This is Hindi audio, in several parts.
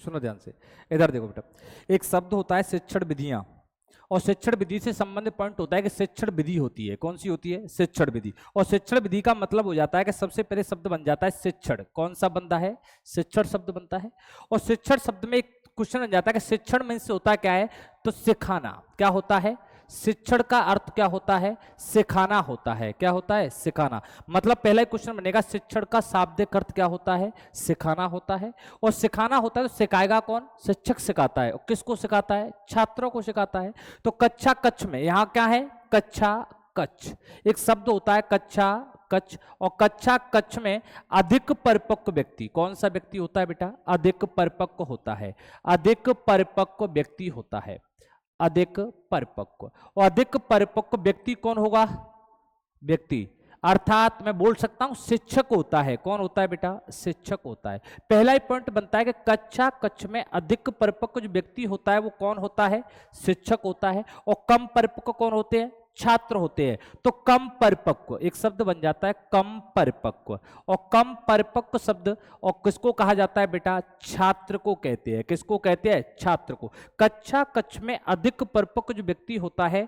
सुनो ध्यान से, इधर देखो बेटा, एक शब्द होता है शिक्षण विधियां, और शिक्षण विधि से संबंधित पॉइंट होता है कि शिक्षण विधि होती है, कौन सी होती है? शिक्षण विधि। और शिक्षण विधि का मतलब हो जाता है कि सबसे पहले शब्द बन जाता है शिक्षण, कौन सा बनता है? शिक्षण शब्द बनता है। और शिक्षण शब्द में एक क्वेश्चन बन जाता है कि शिक्षण मीन्स होता क्या है? तो सिखाना। क्या होता है? शिक्षण का अर्थ क्या होता है? सिखाना होता है। क्या होता है? सिखाना। मतलब पहला क्वेश्चन बनेगा शिक्षण का शाब्दिक अर्थ क्या होता है? सिखाना होता है। और सिखाना होता है तो सिखाएगा कौन? शिक्षक सिखाता है। और किसको सिखाता है? छात्रों को सिखाता है। तो कक्षा कक्ष में यहां क्या है? कक्षा कक्ष। एक शब्द होता है कक्षा कक्ष, और कक्षा कक्ष में अधिक परिपक्व व्यक्ति, कौन सा व्यक्ति होता है बेटा? अधिक परिपक्व होता है। अधिक परिपक्व व्यक्ति होता है। अधिक परिपक्व। और अधिक परिपक्व व्यक्ति कौन होगा? व्यक्ति अर्थात मैं बोल सकता हूं शिक्षक होता है। कौन होता है बेटा? शिक्षक होता है। पहला ही पॉइंट बनता है कि कक्षा कक्ष में अधिक परिपक्व जो व्यक्ति होता है वो कौन होता है? शिक्षक होता है। और कम परिपक्व कौन होते हैं? छात्र होते हैं। तो कम परिपक्व एक शब्द बन जाता है कम परिपक्व। और कम परिपक्व शब्द और किसको कहा जाता है बेटा? छात्र को कहते हैं। किसको कहते हैं? छात्र को। कक्षा कक्ष में अधिक परिपक्व जो व्यक्ति होता है,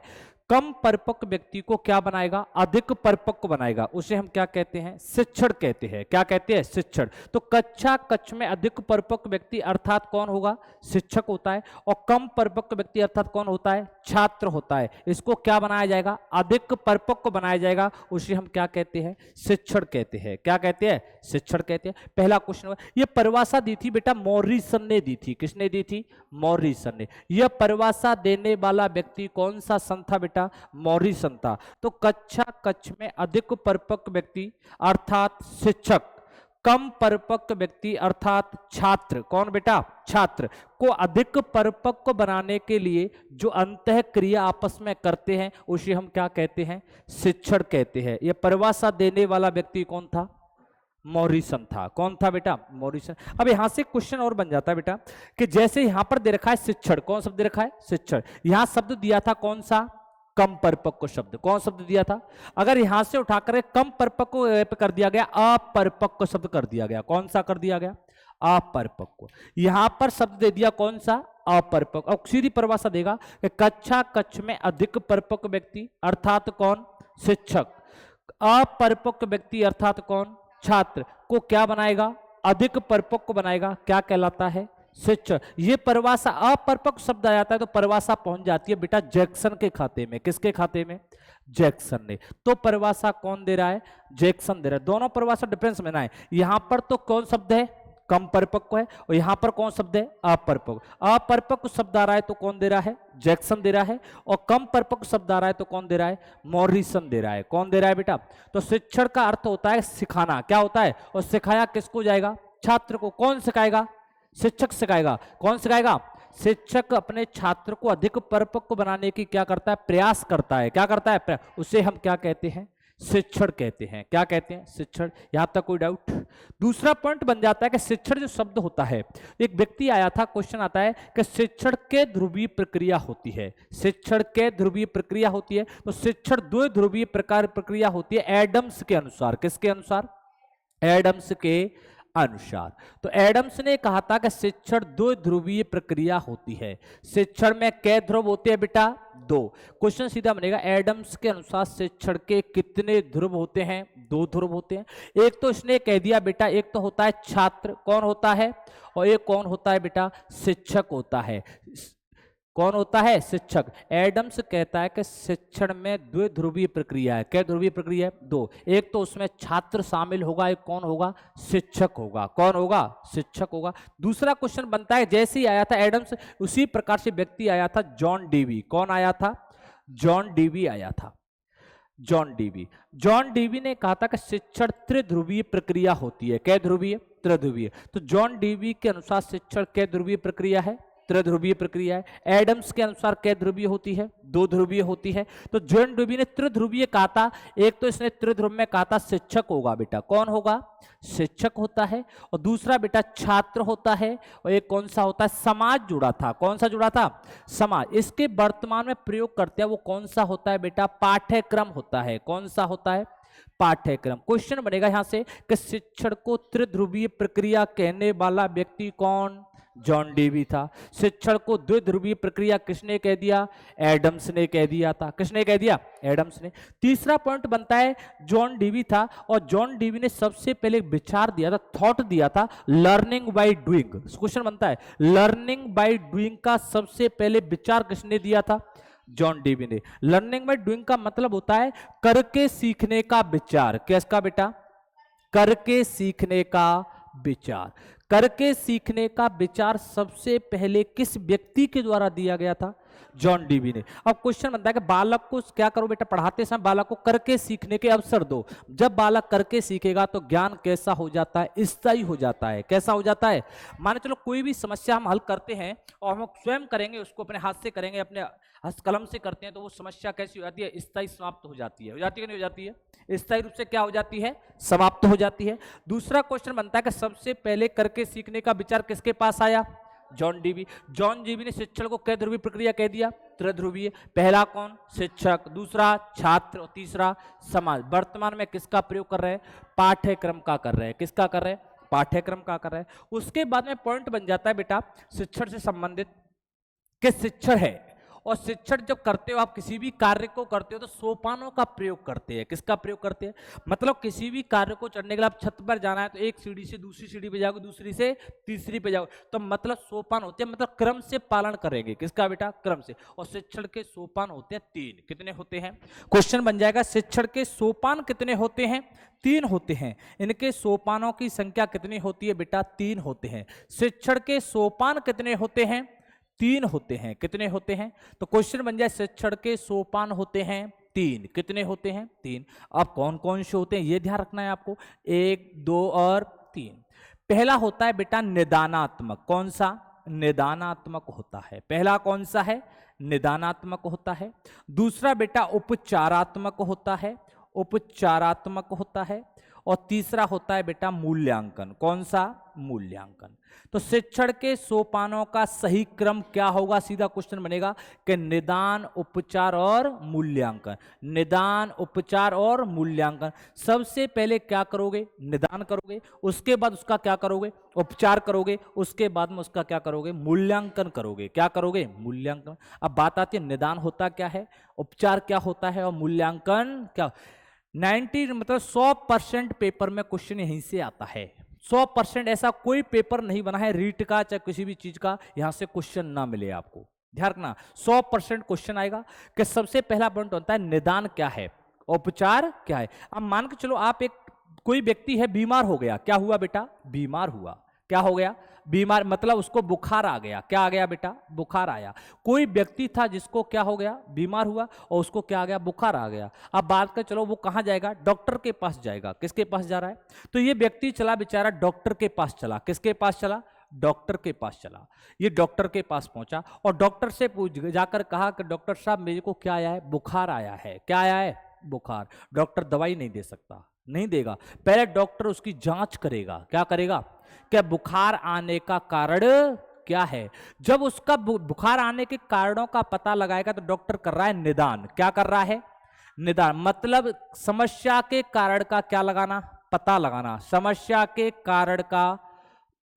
कम परिपक्व व्यक्ति को क्या बनाएगा? अधिक परिपक्व बनाएगा। उसे हम क्या कहते हैं? शिक्षण कहते हैं। क्या कहते हैं? शिक्षण। तो कक्षा कक्ष में अधिक परिपक्व व्यक्ति अर्थात कौन होगा? शिक्षक होता है। और कम परिपक्व व्यक्ति अर्थात कौन होता है? छात्र होता है। इसको क्या बनाया जाएगा? अधिक परिपक्व बनाया जाएगा। उसे हम क्या कहते हैं? शिक्षण कहते हैं। क्या कहते हैं? शिक्षण कहते हैं। पहला क्वेश्चन। यह परिभाषा दी थी बेटा मॉरिसन ने दी थी। किसने दी थी? मॉरिसन ने। यह परिभाषा देने वाला व्यक्ति कौन सा सन था बेटा? मॉरिसन था। तो कक्षा कक्ष में अधिक परिपक्व व्यक्ति अर्थात शिक्षक, कम परिपक्व व्यक्ति अर्थात छात्र, कौन बेटा? छात्र को अधिक परिपक्व बनाने के लिए जो अंतः क्रिया आपस में करते हैं उसे हम क्या कहते हैं? शिक्षण कहते हैं। यह परिभाषा देने वाला व्यक्ति कौन था? मॉरिसन था। कौन था बेटा? मॉरिसन। अब यहां से क्वेश्चन और बन जाता है बेटा कि जैसे यहां पर दे रखा है शिक्षण, कौन शब्द दे रखा है? शिक्षण। यहां शब्द दिया था कौन सा? कम परिपक्व शब्द। कौन शब्द दिया था? अगर यहां से उठाकर कम परिपक्व पे कर दिया गया, अपरिपक्व शब्द कर दिया गया। कौन सा कर दिया गया? अपरिपक्व। यहां पर शब्द दे दिया कौन सा? अपरिपक्व। अब सीधी परिभाषा देगा कि कक्षा कक्ष में अधिक परिपक्व व्यक्ति अर्थात कौन? शिक्षक, अपरिपक्व व्यक्ति अर्थात कौन? छात्र को क्या बनाएगा? अधिक परिपक्व बनाएगा। क्या कहलाता है? शिक्षण। ये परिभाषा अपरिपक्व शब्द आ जाता है तो परिभाषा पहुंच जाती है बेटा जैक्सन के खाते में। किसके खाते में? जैक्सन ने। तो परिभाषा कौन दे रहा है? जैक्सन दे रहा है। दोनों परिभाषा डिफरेंस में ना है। यहां पर तो कौन शब्द है? कम परिपक्व है। और यहां पर कौन शब्द है? अपरिपक्व। अपरिपक्व शब्द आ रहा है तो कौन दे रहा है? जैक्सन दे रहा है। और कम परिपक्व शब्द आ रहा है तो कौन दे रहा है? मॉरिसन दे रहा है। कौन दे रहा है बेटा? तो शिक्षण का अर्थ होता है सिखाना। क्या होता है? और सिखाया किसको जाएगा? छात्र को। कौन सिखाएगा? शिक्षक सिखाएगा। कौन सिखाएगा? शिक्षक अपने छात्र को अधिक परिपक्व बनाने की क्या करता है? प्रयास करता है। क्या करता है? उसे हम क्या कहते हैं? शिक्षण कहते हैं। क्या कहते हैं? शिक्षण। यहां तक कोई डाउट? दूसरा पॉइंट बन जाता है कि शिक्षण जो शब्द होता है, एक व्यक्ति आया था, क्वेश्चन आता है कि शिक्षण के ध्रुवीय प्रक्रिया होती है। शिक्षण के ध्रुवीय प्रक्रिया होती है तो शिक्षण दो ध्रुवीय प्रकार प्रक्रिया होती है एडम्स के अनुसार। किसके अनुसार? एडम्स के अनुसार। तो एडम्स ने कहा था कि शिक्षण दो ध्रुवीय प्रक्रिया होती है। शिक्षण में कै ध्रुव होते हैं बेटा? दो। क्वेश्चन सीधा बनेगा एडम्स के अनुसार शिक्षण के कितने ध्रुव होते हैं? दो ध्रुव होते हैं। एक तो इसने कह दिया बेटा, एक तो होता है छात्र, कौन होता है? और एक कौन होता है बेटा? शिक्षक होता है। कौन होता है? शिक्षक। एडम्स कहता है कि शिक्षण में द्विध्रुवीय प्रक्रिया है। क्या ध्रुवीय प्रक्रिया है? दो। एक तो उसमें छात्र शामिल होगा, एक कौन होगा? शिक्षक होगा। कौन होगा? शिक्षक होगा। दूसरा क्वेश्चन बनता है जैसे ही आया था एडम्स, उसी प्रकार से व्यक्ति आया था जॉन डीवी। कौन आया था? जॉन डीवी आया था। John Dewey. जॉन डीवी ने कहा था कि शिक्षण त्रिध्रुवीय प्रक्रिया होती है। क्या ध्रुवीय? त्रिध्रुवीय। तो जॉन डीवी के अनुसार शिक्षण क्या ध्रुवीय प्रक्रिया है? त्रिध्रुवीय प्रक्रिया है। एडम्स के अनुसार क्या ध्रुवीय होती है? दो ध्रुवीय होती है। तो जॉन डीवी ने त्रिध्रुवीय कहा था। एक तो इसने त्रिध्रुव में कहा था शिक्षक होगा बेटा। कौन होगा? शिक्षक होता है। और दूसरा बेटा छात्र होता है। और एक कौन सा होता है? समाज जुड़ा था। कौन सा जुड़ा था? समाज। इसके वर्तमान में प्रयोग करते हैं वो कौन सा होता है बेटा? पाठ्यक्रम होता है। कौन सा होता है? पाठ्यक्रम। क्वेश्चन बनेगा यहां से कि शिक्षण को त्रिध्रुवीय प्रक्रिया कहने वाला व्यक्ति कौन? जॉन डीवी था। शिक्षण को द्विध्रुवीय प्रक्रिया किसने कह दिया? एडम्स ने कह दिया था। किसने कह दिया? एडम्स ने। तीसरा पॉइंट बनता है जॉन डीवी था, और जॉन डीवी ने सबसे पहले विचार दिया था, थॉट दिया था, लर्निंग बाय डूइंग। क्वेश्चन बनता है लर्निंग बाय डूइंग का सबसे पहले विचार किसने दिया था? जॉन डीवी ने। लर्निंग बाय डूइंग का मतलब होता है करके सीखने का विचार। किसका बेटा? करके सीखने का विचार। करके सीखने का विचार सबसे पहले किस व्यक्ति के द्वारा दिया गया था? जॉन डीवी ने। अब क्वेश्चन बनता है कि बालक को क्या करो बेटा, पढ़ाते समय बालक को करके सीखने के अवसर दो। जब बालक करके सीखेगा तो ज्ञान कैसा हो जाता है? स्थायी हो जाता है। कैसा हो जाता है? माने चलो कोई भी समस्या हम हल करते हैं और हम स्वयं करेंगे, उसको अपने हाथ से करेंगे, अपने हस्तकलम से करते हैं, तो वो समस्या कैसी हो जाती है? स्थायी समाप्त हो जाती है। हो जाती है कि नहीं हो जाती है? स्थायी रूप से क्या हो जाती है? समाप्त हो जाती है। दूसरा क्वेश्चन बनता है कि सबसे पहले करके सीखने का विचार किसके पास आया? John Dewey. जॉन डीवी ने शिक्षण को कै ध्रुवीय प्रक्रिया कह दिया? त्रिध्रुवीय। पहला कौन? शिक्षक, दूसरा छात्र और तीसरा समाज। वर्तमान में किसका प्रयोग कर रहे हैं? पाठ्यक्रम का कर रहे हैं। किसका कर रहे हैं? पाठ्यक्रम का कर रहे हैं। उसके बाद में पॉइंट बन जाता है बेटा शिक्षण से संबंधित कि शिक्षण है, और शिक्षण जब करते हो आप, किसी भी कार्य को करते हो तो सोपानों का प्रयोग करते हैं। किसका प्रयोग करते हैं? मतलब किसी भी कार्य को चढ़ने के लिए आप छत पर जाना है तो एक सीढ़ी से दूसरी सीढ़ी पे जाओगे, दूसरी से तीसरी पे जाओगे, तो मतलब सोपान होते हैं, मतलब क्रम से पालन करेंगे। किसका बेटा? क्रम से। और शिक्षण के सोपान होते हैं 3। कितने होते हैं? क्वेश्चन बन जाएगा शिक्षण के सोपान कितने होते हैं? 3 होते हैं। इनके सोपानों की संख्या कितनी होती है बेटा? 3 होते हैं। शिक्षण के सोपान कितने होते हैं? 3 होते हैं। कितने होते हैं? तो क्वेश्चन बन जाए शिक्षण के सोपान होते हैं 3। कितने होते हैं? 3। अब कौन कौन से होते हैं ये ध्यान रखना है आपको, 1, 2 और 3। पहला होता है बेटा निदानात्मक। कौन सा? निदानात्मक होता है। पहला कौन सा है? निदानात्मक होता है। दूसरा बेटा उपचारात्मक होता है। उपचारात्मक होता है। और तीसरा होता है बेटा मूल्यांकन। कौन सा? मूल्यांकन। तो शिक्षण के सोपानों का सही क्रम क्या होगा? सीधा क्वेश्चन बनेगा कि निदान, उपचार और मूल्यांकन। निदान, उपचार और मूल्यांकन। सबसे पहले क्या करोगे? निदान करोगे, उसके बाद उसका क्या करोगे? उपचार करोगे, उसके बाद में उसका क्या करोगे? मूल्यांकन करोगे। क्या करोगे? मूल्यांकन। अब बात आती है निदान होता क्या है, उपचार क्या होता है और मूल्यांकन क्या? 90 मतलब 100% पेपर में क्वेश्चन यहीं से आता है। 100% ऐसा कोई पेपर नहीं बना है रीट का चाहे किसी भी चीज का यहां से क्वेश्चन ना मिले आपको। ध्यान रखना 100% क्वेश्चन आएगा कि सबसे पहला पॉइंट होता है निदान क्या है, उपचार क्या है। अब मान के चलो आप एक कोई व्यक्ति है बीमार हो गया। क्या हुआ बेटा? बीमार हुआ। क्या हो गया? बीमार, मतलब उसको बुखार आ गया। क्या आ गया बेटा? बुखार आया। कोई व्यक्ति था जिसको क्या हो गया? बीमार हुआ और उसको क्या आ गया? बुखार आ गया। अब बात कर चलो वो कहां जाएगा? डॉक्टर के पास जाएगा। किसके पास जा रहा है? तो ये व्यक्ति चला बेचारा डॉक्टर के पास चला। किसके पास चला? डॉक्टर के पास चला। ये डॉक्टर के पास पहुंचा और डॉक्टर से पूछ जाकर कहा कि डॉक्टर साहब मेरे को क्या आया है? बुखार आया है। क्या आया है? बुखार। डॉक्टर दवाई नहीं दे सकता, नहीं देगा। पहले डॉक्टर उसकी जांच करेगा। क्या करेगा? क्या बुखार आने का कारण क्या है। जब उसका बुखार आने के कारणों का पता लगाएगा तो डॉक्टर कर रहा है निदान। क्या कर रहा है? निदान। मतलब समस्या के कारण का क्या लगाना? पता लगाना। समस्या के कारण का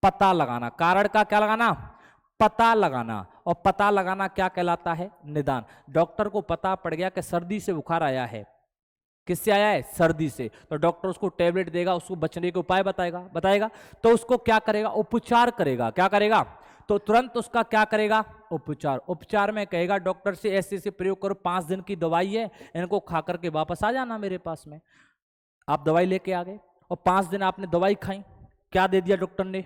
पता लगाना। कारण का क्या लगाना? पता लगाना। और पता लगाना क्या कहलाता है? निदान। डॉक्टर को पता पड़ गया कि सर्दी से बुखार आया है। किससे आया है? सर्दी से। तो डॉक्टर उसको टैबलेट देगा, उसको बचने के उपाय बताएगा। तो उसको क्या करेगा? उपचार करेगा। क्या करेगा? तो तुरंत उसका क्या करेगा? उपचार। उपचार में कहेगा डॉक्टर से ऐसे ऐसे प्रयोग करो, 5 दिन की दवाई है, इनको खा करके वापस आ जाना मेरे पास में। आप दवाई लेके आ गए और 5 दिन आपने दवाई खाई। क्या दे दिया डॉक्टर ने?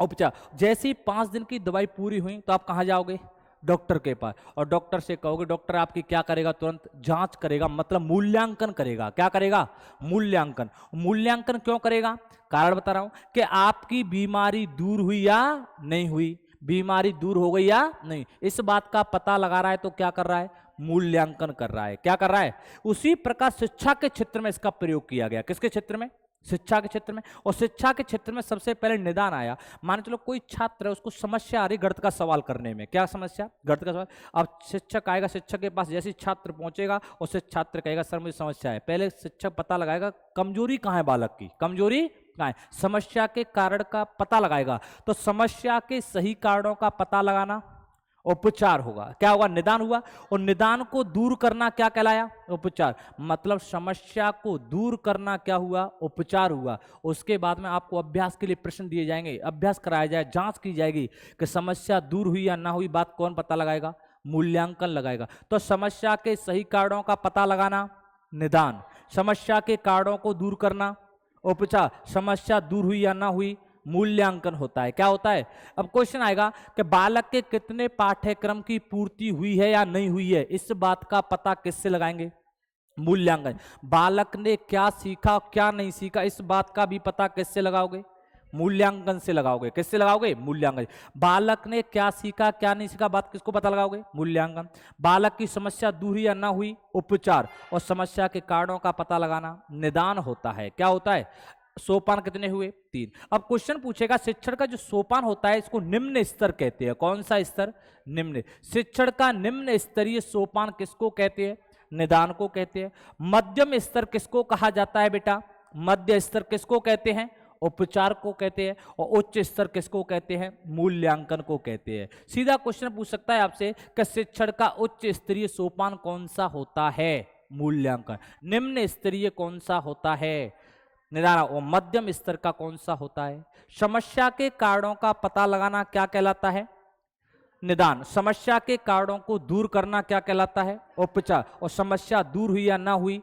उपचार। जैसे ही 5 दिन की दवाई पूरी हुई तो आप कहां जाओगे? डॉक्टर के पास। और डॉक्टर से कहोगे, डॉक्टर आपकी क्या करेगा? तुरंत जांच करेगा, मतलब मूल्यांकन करेगा। क्या करेगा? मूल्यांकन। मूल्यांकन क्यों करेगा? कारण बता रहा हूं कि आपकी बीमारी दूर हुई या नहीं हुई, बीमारी दूर हो गई या नहीं, इस बात का पता लगा रहा है। तो क्या कर रहा है? मूल्यांकन कर रहा है। क्या कर रहा है? उसी प्रकार शिक्षा के क्षेत्र में इसका प्रयोग किया गया। किसके क्षेत्र में? शिक्षा के क्षेत्र में। और शिक्षा के क्षेत्र में सबसे पहले निदान आया। मान चलो कोई छात्र है, उसको समस्या आ रही गणित का सवाल करने में। क्या समस्या? गणित का सवाल। अब शिक्षक आएगा, शिक्षक के पास जैसे छात्र पहुंचेगा, उससे छात्र कहेगा सर मुझे समस्या है। पहले शिक्षक पता लगाएगा कमजोरी कहाँ है बालक की, कमजोरी कहाँ है, समस्या के कारण का पता लगाएगा। तो समस्या के सही कारणों का पता लगाना उपचार होगा। क्या होगा? निदान हुआ। और निदान को दूर करना क्या कहलाया? उपचार। मतलब समस्या को दूर करना क्या हुआ? उपचार हुआ। उसके बाद में आपको अभ्यास के लिए प्रश्न दिए जाएंगे, अभ्यास कराया जाए, जांच की जाएगी कि समस्या दूर हुई या ना हुई। बात कौन पता लगाएगा? मूल्यांकन लगाएगा। तो समस्या के सही कारणों का पता लगाना निदान, समस्या के कारणों को दूर करना उपचार, समस्या दूर हुई या ना हुई मूल्यांकन होता है। क्या होता है? अब क्वेश्चन आएगा कि बालक के कितने पाठ्यक्रम की पूर्ति हुई है या नहीं हुई है, इस बात का पता किससे लगाएंगे? मूल्यांकन। बालक ने क्या सीखा क्या नहीं सीखा, इस बात का भी पता किससे लगाओगे? मूल्यांकन से लगाओगे। किससे लगाओगे? मूल्यांकन। बालक ने क्या सीखा क्या नहीं सीखा, बात किसको पता लगाओगे? मूल्यांकन। बालक की समस्या दूर हुई या ना हुई, उपचार। और समस्या के कारणों का पता लगाना निदान होता है। क्या होता है? सोपान कितने हुए? 3। अब क्वेश्चन पूछेगा शिक्षण का जो सोपान होता है इसको निम्न स्तर कहते हैं। कौन सा स्तर? निम्न। शिक्षण का निम्न स्तरीय सोपान किसको कहते हैं? निदान को कहते हैं। मध्यम स्तर किसको कहा जाता है बेटा? मध्य स्तर किसको कहते हैं? उपचार को कहते हैं। और उच्च स्तर किसको कहते हैं? मूल्यांकन को कहते हैं। सीधा क्वेश्चन पूछ सकता है आपसे कि शिक्षण का उच्च स्तरीय सोपान कौन सा होता है? मूल्यांकन। निम्न स्तरीय कौन सा होता है? निदान। और मध्यम स्तर का कौन सा होता है? समस्या के कारणों का पता लगाना क्या कहलाता है? निदान। समस्या के कारणों को दूर करना क्या कहलाता है? उपचार। और समस्या दूर हुई या ना हुई,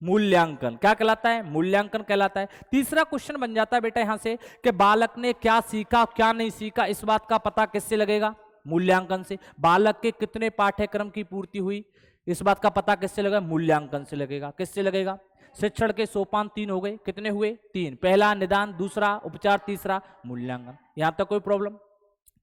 मूल्यांकन। क्या कहलाता है? मूल्यांकन कहलाता है। तीसरा क्वेश्चन बन जाता है बेटा यहां से कि बालक ने क्या सीखा क्या नहीं सीखा, इस बात का पता किससे लगेगा? मूल्यांकन से। बालक के कितने पाठ्यक्रम की पूर्ति हुई, इस बात का पता किससे लगेगा? मूल्यांकन से लगेगा। किससे लगेगा? शिक्षण के सोपान 3 हो गए। कितने हुए? 3। पहला निदान, दूसरा उपचार, तीसरा मूल्यांकन। यहां तक कोई प्रॉब्लम?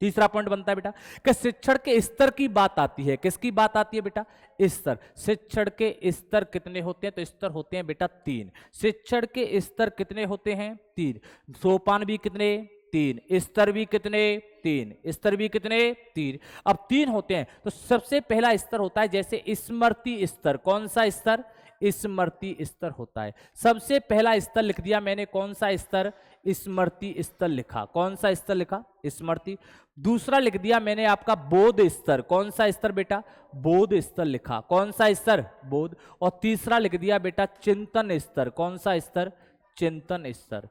तीसरा पॉइंट बनता है बेटा कि शिक्षण के स्तर की बात आती है। किसकी बात आती है बेटा? स्तर। शिक्षण के स्तर कितने होते हैं? तो स्तर होते हैं बेटा 3। शिक्षण के स्तर कितने होते हैं? 3। सोपान भी कितने? 3। स्तर भी कितने? 3। स्तर भी कितने? 3। अब 3 होते हैं तो सबसे पहला स्तर होता है जैसे स्मृति स्तर। कौन सा स्तर? स्मृति स्तर होता है। सबसे पहला स्तर लिख दिया मैंने। कौन सा स्तर? स्मृति स्तर लिखा। कौन सा स्तर लिखा? स्मृति। दूसरा लिख दिया मैंने आपका बोध स्तर। कौन सा स्तर बेटा? बोध स्तर लिखा। कौन सा स्तर? बोध। और तीसरा लिख दिया बेटा चिंतन स्तर। कौन सा स्तर? चिंतन स्तर।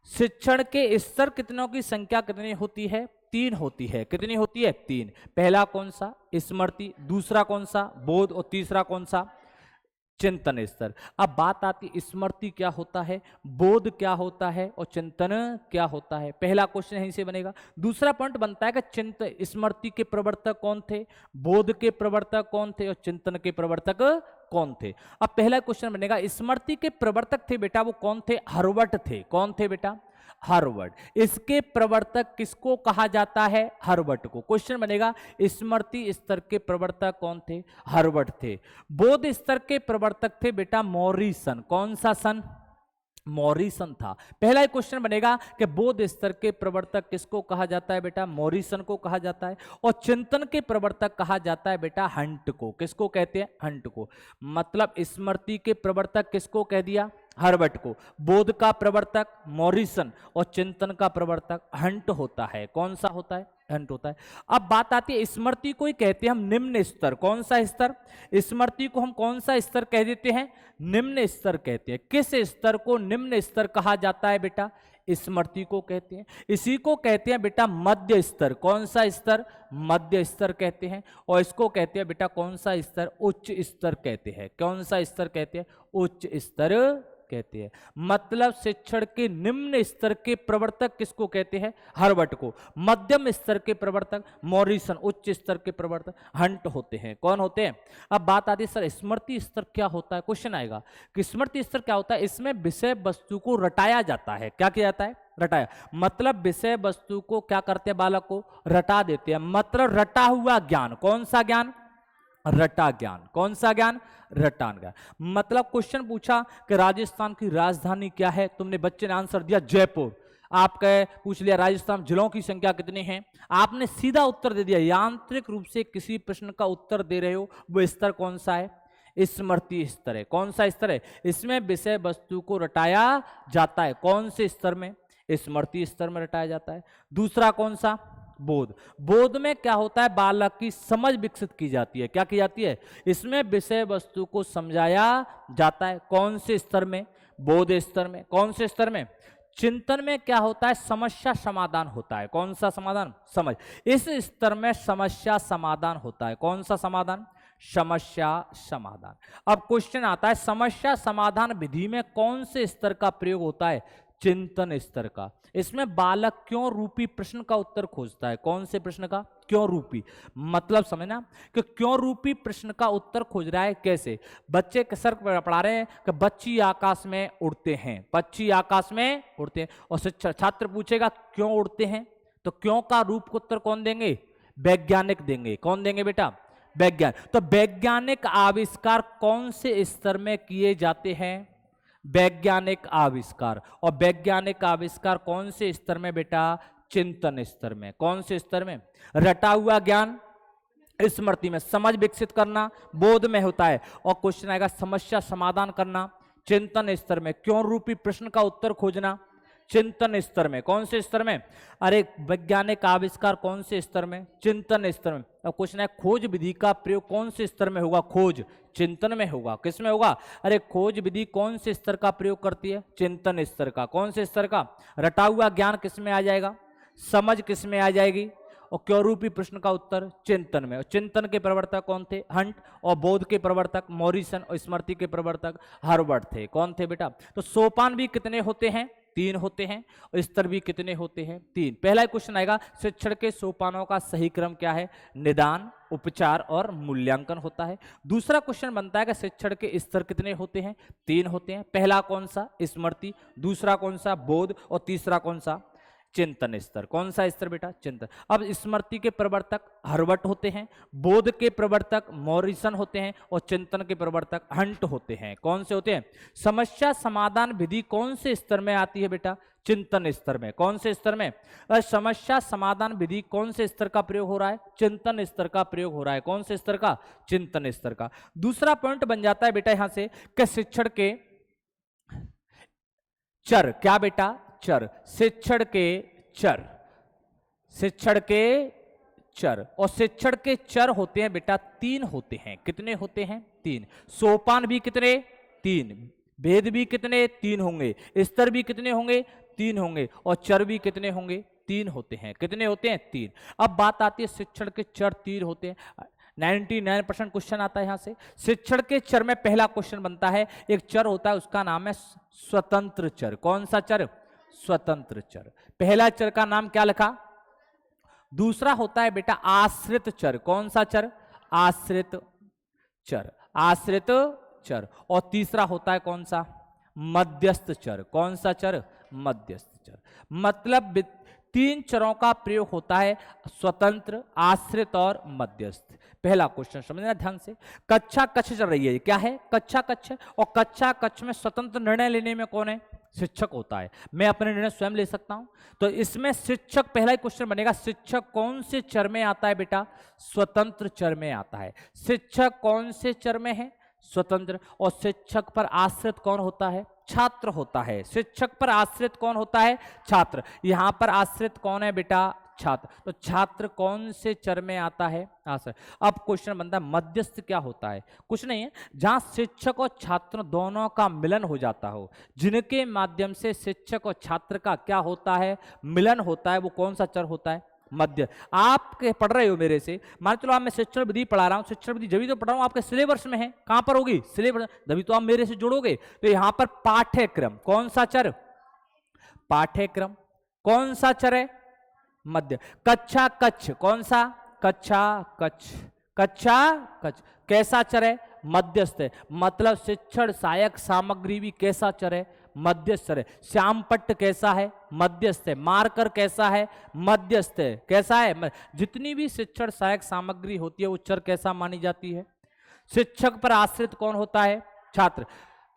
शिक्षण के स्तर कितनों की संख्या कितनी होती है? 3 होती है। कितनी होती है? 3। पहला कौन सा? स्मृति। दूसरा कौन सा? बोध। और तीसरा कौन सा? चिंतन स्तर। अब बात आती स्मृति क्या होता है, बोध क्या होता है और चिंतन क्या होता है। पहला क्वेश्चन यहीं से बनेगा। दूसरा पॉइंट बनता है कि चिंतन स्मृति के प्रवर्तक कौन थे, बोध के प्रवर्तक कौन थे और चिंतन के प्रवर्तक कौन थे। अब पहला क्वेश्चन बनेगा स्मृति के प्रवर्तक थे बेटा वो कौन थे? हर्बर्ट थे। कौन थे बेटा? हर्बर्ट। इसके प्रवर्तक किसको कहा जाता है? हर्बर्ट को। क्वेश्चन बनेगा स्मृति स्तर के प्रवर्तक कौन थे? हर्बर्ट थे। बोध स्तर के प्रवर्तक थे बेटा मॉरिसन। कौन सा सन? मॉरिसन था। पहला ही क्वेश्चन बनेगा कि बोध स्तर के प्रवर्तक किसको कहा जाता है बेटा? मॉरिसन को कहा जाता है। और चिंतन के प्रवर्तक कहा जाता है बेटा हंट को। किसको कहते हैं? हंट को। मतलब स्मृति के प्रवर्तक किसको कह दिया? हर्बर्ट को। बोध का प्रवर्तक मॉरिसन और चिंतन का प्रवर्तक हंट होता है। कौन सा होता है? हंट होता है। अब बात आती है स्मृति को ही कहते हैं हम निम्न स्तर। कौन सा स्तर? स्मृति को हम कौन सा स्तर कह देते हैं? निम्न स्तर कहते हैं। किस स्तर को निम्न स्तर कहा जाता है बेटा? स्मृति को कहते हैं। इसी को कहते हैं बेटा मध्य स्तर। कौन सा स्तर? मध्य स्तर कहते हैं। और इसको कहते हैं बेटा कौन सा स्तर? उच्च स्तर कहते हैं। कौन सा स्तर कहते हैं? उच्च स्तर कहते हैं। मतलब शिक्षण के निम्न स्तर के प्रवर्तक किसको कहते हैं? हर्बर्ट को। मध्यम स्तर के प्रवर्तक मॉरिसन, उच्च स्तर के प्रवर्तक हंट होते हैं। कौन होते हैं? अब बात आती है सर स्मृति स्तर क्या होता है। क्वेश्चन आएगा कि स्मृति स्तर क्या होता है। इसमें विषय वस्तु को रटाया जाता है। क्या किया जाता है? रटाया। मतलब विषय वस्तु को क्या करते हैं? बालक को रटा देते हैं। मतलब रटा हुआ ज्ञान। कौन सा ज्ञान? रटा ज्ञान। कौन सा ज्ञान? रटा ज्ञान। मतलब क्वेश्चन पूछा कि राजस्थान की राजधानी क्या है, तुमने बच्चे ने आंसर दिया जयपुर। आपके पूछ लिया राजस्थान जिलों की संख्या कितनी है, आपने सीधा उत्तर दे दिया। यांत्रिक रूप से किसी प्रश्न का उत्तर दे रहे हो, वो स्तर कौन सा है? स्मृति स्तर है। कौन सा स्तर है? इसमें विषय वस्तु को रटाया जाता है। कौन से स्तर में? स्मृति स्तर में रटाया जाता है। दूसरा कौन सा? बोध। बोध में क्या होता है? बालक की समझ विकसित की जाती है। क्या की जाती है? इसमें विषय वस्तु को समझाया जाता है। कौन से स्तर में? बोध स्तर में। कौन से स्तर में? चिंतन में क्या होता है? समस्या समाधान होता है। कौन सा समाधान? समझ। इस स्तर में समस्या समाधान होता है। कौन सा समाधान? समस्या समाधान। अब क्वेश्चन आता है समस्या समाधान विधि में कौन से स्तर का प्रयोग होता है? चिंतन स्तर का। इसमें बालक क्यों रूपी प्रश्न का उत्तर खोजता है। कौन से प्रश्न का? क्यों रूपी। मतलब समझना कि क्यों रूपी प्रश्न का उत्तर खोज रहा है। कैसे? बच्चे के सर पढ़ा रहे हैं कि बच्ची आकाश में उड़ते हैं, पक्षी आकाश में उड़ते हैं, और छात्र पूछेगा क्यों उड़ते हैं, तो क्यों का रूप को उत्तर कौन देंगे? वैज्ञानिक देंगे। कौन देंगे बेटा? वैज्ञानिक। तो वैज्ञानिक आविष्कार कौन से स्तर में किए जाते हैं? वैज्ञानिक आविष्कार। और वैज्ञानिक आविष्कार कौन से स्तर में बेटा? चिंतन स्तर में। कौन से स्तर में? रटा हुआ ज्ञान स्मृति में, समझ विकसित करना बोध में होता है, और क्वेश्चन आएगा समस्या समाधान करना चिंतन स्तर में, क्यों रूपी प्रश्न का उत्तर खोजना चिंतन स्तर में। कौन से स्तर में? अरे वैज्ञानिक आविष्कार कौन से स्तर में? चिंतन स्तर में। अब क्वेश्चन है खोज विधि का प्रयोग कौन से स्तर में होगा? खोज चिंतन में होगा। किस में होगा? अरे खोज विधि कौन से स्तर का प्रयोग करती है? चिंतन स्तर का। कौन से स्तर का? रटा हुआ ज्ञान किस में आ जाएगा? समझ किस में आ जाएगी? और क्यों रूपी प्रश्न का उत्तर? चिंतन में। और चिंतन के प्रवर्तक कौन थे? हंट। और बोध के प्रवर्तक मॉरिसन। और स्मृति के प्रवर्तक हार्वर्ड थे। कौन थे बेटा? तो सोपान भी कितने होते हैं? 3 होते हैं। और स्तर भी कितने होते हैं? 3। पहला क्वेश्चन आएगा शिक्षण के सोपानों का सही क्रम क्या है? निदान, उपचार और मूल्यांकन होता है। दूसरा क्वेश्चन बनता है कि शिक्षण के स्तर कितने होते हैं? 3 होते हैं। पहला कौन सा? स्मृति। दूसरा कौन सा? बोध। और तीसरा कौन सा? चिंतन स्तर। कौन सा स्तर बेटा? चिंतन। अब स्मृति के प्रवर्तक हार्वर्ड होते हैं, बोध के प्रवर्तक मॉरिसन होते हैं, और चिंतन के प्रवर्तक हंट होते हैं। कौन से होते हैं? समस्या समाधान विधि कौन से स्तर में आती है बेटा? चिंतन स्तर में। कौन से स्तर में? समस्या समाधान विधि कौन से स्तर का प्रयोग हो रहा है? चिंतन स्तर का प्रयोग हो रहा है। कौन से स्तर का? चिंतन स्तर का। दूसरा पॉइंट बन जाता है बेटा यहां से कि शिक्षण के चर। क्या बेटा? चर। शिक्षण के चर। शिक्षण के चर। और शिक्षण के चर होते हैं बेटा 3 होते हैं। कितने होते हैं? 3। सोपान भी कितने? 3। भेद भी कितने? 3 होंगे। स्तर भी कितने होंगे? 3 होंगे। और चर भी कितने होंगे? 3 होते हैं। कितने होते हैं? 3। अब बात आती है शिक्षण के चर 3 होते हैं। 99% क्वेश्चन आता है यहां से। शिक्षण के चर में पहला क्वेश्चन बनता है, एक चर होता है उसका नाम है स्वतंत्र चर। कौन सा चर? स्वतंत्र चर। पहला चर का नाम क्या लिखा? दूसरा होता है बेटा आश्रित चर। कौन सा चर? आश्रित चर। आश्रित चर। और तीसरा होता है कौन सा? मध्यस्थ चर। कौन सा चर? मध्यस्थ चर। मतलब 3 चरों का प्रयोग होता है, स्वतंत्र, आश्रित और मध्यस्थ। पहला क्वेश्चन समझना ध्यान से। कक्षा कक्ष चल रही है। क्या है? कक्षा कक्ष। और कक्षा कक्ष में स्वतंत्र निर्णय लेने में कौन है? शिक्षक होता है। मैं अपने निर्णय स्वयं ले सकता हूं। तो इसमें शिक्षक, पहला क्वेश्चन बनेगा शिक्षक कौन से चर में आता है बेटा? स्वतंत्र चर में आता है। शिक्षक कौन से चर में है? स्वतंत्र। और शिक्षक पर आश्रित कौन होता है? छात्र होता है। शिक्षक पर आश्रित कौन होता है? छात्र। यहां पर आश्रित कौन है बेटा? छात्र। तो छात्र कौन से चर में आता है? आश्रित। अब क्वेश्चन बनता है मध्यस्थ क्या होता है? कुछ नहीं है, जहां शिक्षक और छात्र दोनों का मिलन हो जाता हो, जिनके माध्यम से शिक्षक और छात्र का क्या होता है? मिलन होता है। वो कौन सा चर होता है? मध्य। आप पढ़ रहे हो मेरे से, मान चलो आप मैं शिक्षण विधि पढ़ा रहा हूं, शिक्षण विधि जब भी तो पढ़ रहा हूं आपके सिलेबस में है। कहां पर होगी? सिलेबस। तभी तो आप मेरे से जुड़ोगे। तो यहां पर पाठ्यक्रम कौन सा चर? पाठ्यक्रम। कौन सा चर है? मध्य। कक्षा कक्ष कौन सा? कक्षा कक्ष। कक्षा कक्ष कैसा चर है? मध्यस्थ है। मतलब शिक्षण सहायक सामग्री भी कैसा चर है? मध्यस्थ है। श्यामपट्ट कैसा है? मध्यस्थ है। मार्कर कैसा है? मध्यस्थ है। कैसा है? जितनी भी शिक्षण सहायक सामग्री होती है वो चर कैसा मानी जाती है? शिक्षक पर आश्रित कौन होता है? छात्र।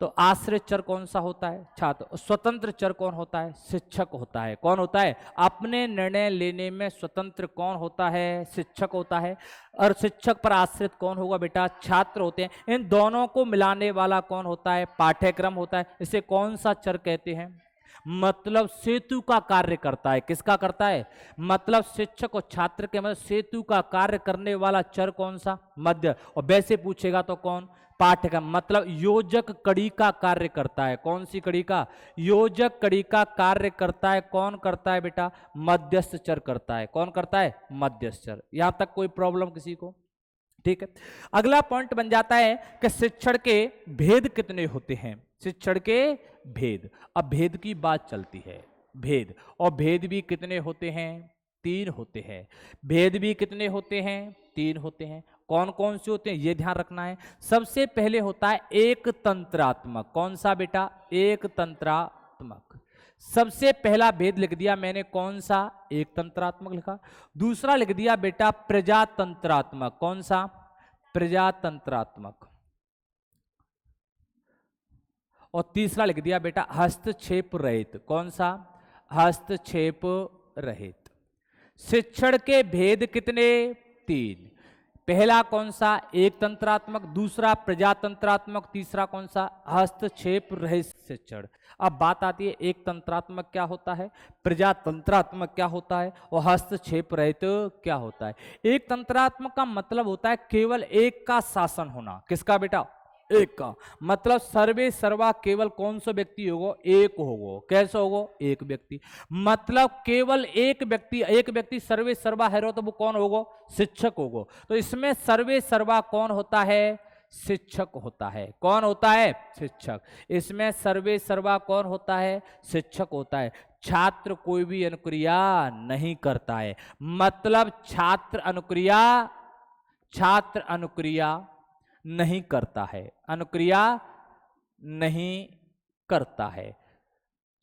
तो आश्रित चर कौन सा होता है? छात्र। स्वतंत्र चर कौन होता है? शिक्षक होता है। कौन होता है? अपने निर्णय लेने में स्वतंत्र कौन होता है? शिक्षक होता है। और शिक्षक पर आश्रित कौन होगा बेटा? छात्र होते हैं। इन दोनों को मिलाने वाला कौन होता है? पाठ्यक्रम होता है। इसे कौन सा चर कहते हैं? मतलब सेतु का कार्य करता है। किसका करता है? मतलब शिक्षक और छात्र के मतलब सेतु का कार्य करने वाला चर कौन सा? मध्य। और वैसे पूछेगा तो कौन? पाठ्यक्रम। मतलब योजक कड़ी का कार्य करता है। कौन सी कड़ी का? योजक कड़ी का कार्य करता है। कौन करता है बेटा? मध्यस्थ चर करता है। कौन करता है? मध्यस्थ चर। यहां तक कोई प्रॉब्लम किसी को? ठीक है। अगला पॉइंट बन जाता है कि शिक्षण के भेद कितने होते हैं? शिक्षण के भेद। अब भेद की बात चलती है। भेद, और भेद भी कितने होते हैं? 3 होते हैं। भेद भी कितने होते हैं? 3 होते हैं। कौन कौन से होते हैं ये ध्यान रखना है। सबसे पहले होता है एक तंत्रात्मक। कौन सा बेटा? एक तंत्रात्मक। सबसे पहला भेद लिख दिया मैंने, कौन सा? एक तंत्रात्मक लिखा। दूसरा लिख दिया बेटा प्रजातंत्रात्मक। कौन सा? प्रजातंत्रात्मक। और तीसरा लिख दिया बेटा हस्तक्षेप रहित। कौन सा? हस्तक्षेप रहित। शिक्षण के भेद कितने? 3। पहला कौन सा? एक तंत्रात्मक, दूसरा प्रजातंत्रात्मक, तीसरा कौन सा? हस्तक्षेप रहित शिक्षण। अब बात आती है एक तंत्रात्मक क्या होता है, प्रजातंत्रात्मक क्या होता है, और हस्तक्षेप रहित क्या होता है। एक तंत्रात्मक का मतलब होता है केवल एक का शासन होना। किसका बेटा? एक का। मतलब सर्वे सर्वा केवल कौन सा व्यक्ति होगा? एक होगा। कैसे होगा? एक व्यक्ति। मतलब केवल एक व्यक्ति सर्वे सर्वा है तो वो कौन होगा? शिक्षक होगा। तो इसमें सर्वे सर्वा कौन होता है? शिक्षक होता है। कौन होता है? शिक्षक। इसमें सर्वे सर्वा कौन होता है? शिक्षक होता है। छात्र कोई भी अनुक्रिया नहीं करता है। मतलब छात्र अनुक्रिया नहीं करता है। अनुक्रिया नहीं करता है।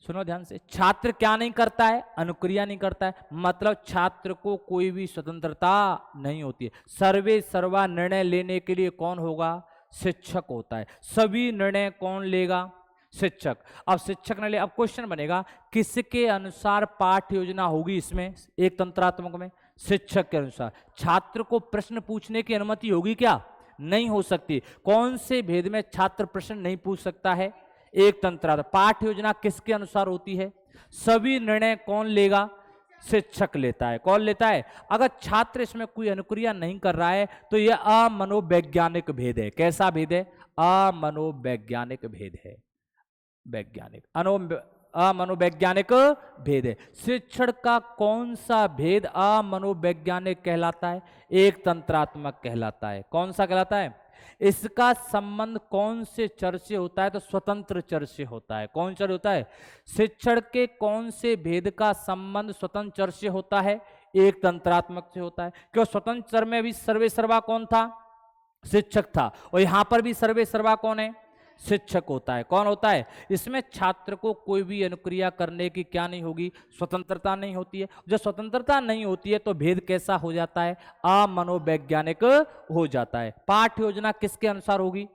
सुनो ध्यान से, छात्र क्या नहीं करता है? अनुक्रिया नहीं करता है। मतलब छात्र को कोई भी स्वतंत्रता नहीं होती है। सर्वे सर्वा निर्णय लेने के लिए कौन होगा? शिक्षक होता है। सभी निर्णय कौन लेगा? शिक्षक। अब शिक्षक ने ले, अब क्वेश्चन बनेगा किसके अनुसार पाठ्य योजना होगी इसमें? एक तंत्रात्मक में शिक्षक के अनुसार। छात्र को प्रश्न पूछने की अनुमति होगी क्या? नहीं हो सकती। कौन से भेद में छात्र प्रश्न नहीं पूछ सकता है? एक तंत्रात्मक। पाठ्य योजना किसके अनुसार होती है? सभी निर्णय कौन लेगा? शिक्षक लेता है। कौन लेता है? अगर छात्र इसमें कोई अनुक्रिया नहीं कर रहा है तो यह अमनोवैज्ञानिक भेद है। कैसा भेद है? अमनोवैज्ञानिक भेद है। वैज्ञानिक अमनोवैज्ञानिक भेद है। शिक्षण का कौन सा भेद अमनोवैज्ञानिक कहलाता है? एक तंत्रात्मक कहलाता है। कौन सा कहलाता है? इसका संबंध कौन से चर से होता है? तो स्वतंत्र चर से होता है। कौन चर होता है? शिक्षण के कौन से भेद का संबंध स्वतंत्र चर से होता है? एक तंत्रात्मक से होता है। क्यों? स्वतंत्र चर में भी सर्वे सर्वा कौन था? शिक्षक था। और यहां पर भी सर्वे सर्वा कौन है? शिक्षक होता है। कौन होता है? इसमें छात्र को कोई भी अनुक्रिया करने की क्या नहीं होगी? स्वतंत्रता नहीं होती है। जब स्वतंत्रता नहीं होती है तो भेद कैसा हो जाता है? अमनोवैज्ञानिक हो जाता है। पाठ्य योजना किसके अनुसार होगी?